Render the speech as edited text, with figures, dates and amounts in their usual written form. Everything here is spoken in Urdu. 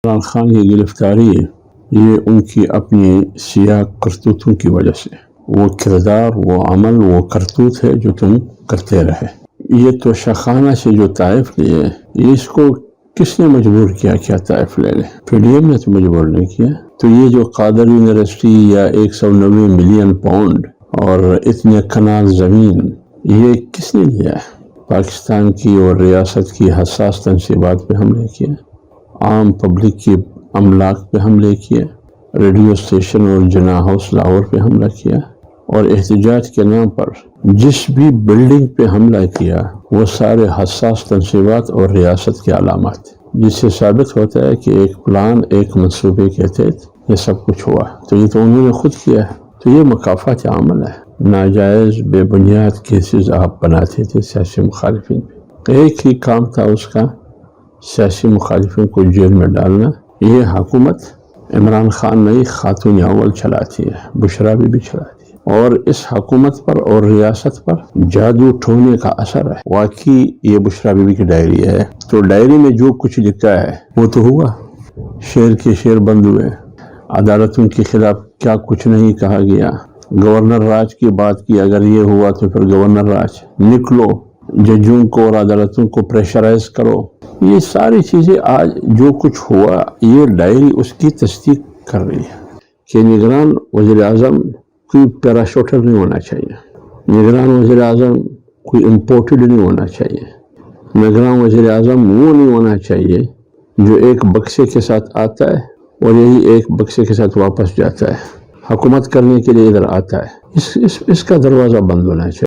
عمران خان کی گرفتاری یہ ان کی اپنی سیاہ کرتوتوں کی وجہ سے، وہ کردار، وہ عمل، وہ کرتوت ہے جو تم کرتے رہے۔ یہ تو شخانہ سے جو طائف لیے، اس کو کس نے مجبور کیا کیا طائف لے لے؟ پی ڈی ایم نے تو مجبور نہیں کیا۔ تو یہ جو قادر یونیورسٹی یا 190 ملین پاؤنڈ اور اتنے کنال زمین، یہ کس نے لیا ہے؟ پاکستان کی اور ریاست کی حساس تنصیبات پہ حملے کیے، عام پبلک کی املاک پہ حملے کیے، ریڈیو اسٹیشن اور جناح ہاؤس لاہور پہ حملہ کیا، اور احتجاج کے نام پر جس بھی بلڈنگ پہ حملہ کیا وہ سارے حساس تنصیبات اور ریاست کے علامات، جس سے ثابت ہوتا ہے کہ ایک پلان، ایک منصوبے کے تحت یہ سب کچھ ہوا۔ تو یہ تو انہوں نے خود کیا ہے۔ تو یہ مکافات عمل ہے۔ ناجائز بے بنیاد کیسز آپ بناتے تھے سیاسی مخالفین پہ، ایک ہی کام تھا اس کا، سیاسی مخالفین کو جیل میں ڈالنا۔ یہ حکومت عمران خان نہیں، خاتون اول چلاتی ہے، بشرا بی بھی چلاتی ہے، اور اس حکومت پر اور ریاست پر جادو ٹونے کا اثر ہے۔ واقعی یہ بشرا بی بھی کی ڈائری ہے، تو ڈائری میں جو کچھ لکھا ہے وہ تو ہوا۔ شیر کے شیر بند ہوئے، عدالتوں کے خلاف کیا کچھ نہیں کہا گیا، گورنر راج کی بات کی، اگر یہ ہوا تو پھر گورنر راج نکلو، ججوں کو اور عدالتوں کو پریشرائز کرو۔ یہ ساری چیزیں آج جو کچھ ہوا، یہ ڈائری اس کی تصدیق کر رہی ہے کہ نگران وزیر اعظم کوئی پیراشوٹر نہیں ہونا چاہیے، نگران وزیر اعظم کوئی امپورٹڈ نہیں ہونا چاہیے، نگران وزیر اعظم وہ نہیں ہونا چاہیے جو ایک بکسے کے ساتھ آتا ہے اور یہی ایک بکسے کے ساتھ واپس جاتا ہے، حکومت کرنے کے لیے ادھر آتا ہے۔ اس کا دروازہ بند ہونا چاہیے۔